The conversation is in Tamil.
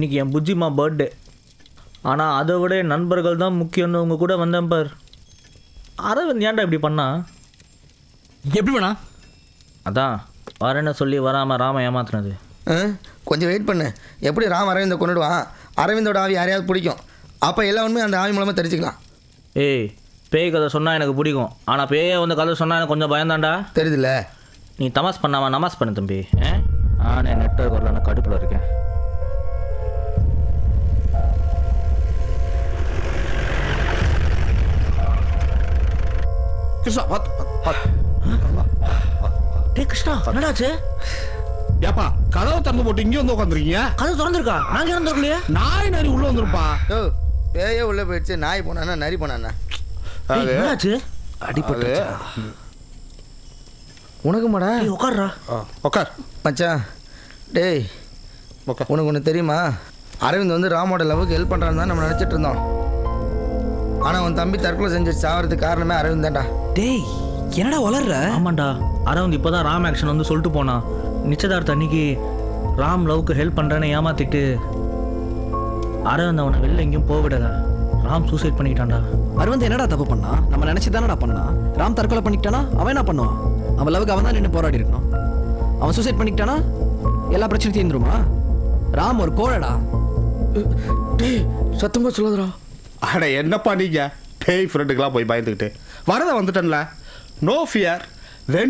இன்னைக்கு என் புஜ்ஜிமா பர்த்டே. ஆனால் அதை விட என் நண்பர்கள் தான் முக்கியம்னு உங்கள் கூட வந்தேன் பார். அரவிந்த் ஏன்டா இப்படி பண்ணா? எப்படி வேணா? அதான் வரேன்னு சொல்லி வராமல் ராம ஏமாத்துனது. கொஞ்சம் வெயிட் பண்ணு. எப்படி ராம் அரவிந்தை கொண்டுடுவான். அரவிந்தோட ஆவி யாரையாவது பிடிக்கும். அப்போ எல்லா உண்மையும் அந்த ஆவி மூலமாக தெரிஞ்சுக்கலாம். ஏய், பேய் கதை சொன்னால் எனக்கு பிடிக்கும். ஆனால் பேயை வந்து கதை சொன்னால் எனக்கு கொஞ்சம் பயந்தாண்டா. தெரியுதுல்ல? நீ தமாஸ் பண்ணாமல் நமாஸ் பண்ணு தம்பி. நானே நெட்வொர்க் வரல, நான் கடுப்பில் இருக்கேன். கிருஷ்ணா டே கிருஷ்ணா, என்னடாச்சு? ஏப்பா கதவை திறந்து போட்டு இங்கே வந்து உட்காந்துருக்கீங்க. கதை திறந்துருக்கா? நாங்கள் திறந்துருக்கலையே. நாய் நரி உள்ள வந்துருப்பா. ஓ, பேயே உள்ளே போயிடுச்சு. நாய் போனானா நரி போனானா? என்னாச்சு? அடிப்பட்டு உனக்கு மாடா? உட்கார்றா. உட்கார் மச்சான். டேய், உட்கார். உனக்கு ஒன்று தெரியுமா? அரவிந்த் வந்து ராமோட லவ்வுக்கு ஹெல்ப் பண்ணுறான்னு தான் நம்ம நினச்சிட்டு இருந்தோம். ஆனால் உன் தம்பி தற்கொலை செஞ்சு சாவறதுக்கு காரணமே அரவிந்த் தான்டா. டேய், என்னடா வளர்ற? ஆமாண்டா, அரவிந்த் இப்போ தான் ராம் ஆக்ஷன் வந்து சொல்லிட்டு போனான். நிச்சயதார்த்த அன்னைக்கு ராம் லவ்க்கு ஹெல்ப் பண்ணுறேன்னு ஏமாத்திட்டு அரவிந்த் அவனை வெளில எங்கேயும் போக விடல. ராம் சூசைட் பண்ணிக்கிட்டான்டா. அரவிந்த் என்னடா தப்பு பண்ணா? நம்ம நினைச்சு தானடா பண்ணா. ராம் தற்கொலை பண்ணிக்கிட்டானா அவன் என்ன பண்ணுவான்? அவன் லவ்க்கு அவன் தான் நின்று போராடி இருக்கணும். அவன் சூசைட் பண்ணிக்கிட்டானா எல்லா பிரச்சனையும் தீர்ந்துருமா? ராம் ஒரு கோழடா. டேய், சத்தமாக சொல்லாதடா. அட என்னப்பா நீங்க பேய் ஃப்ரெண்டுக்கெல்லாம் போய் பயந்துக்கிட்டு வரதை வந்துட்டேன்ல. No fear. வென்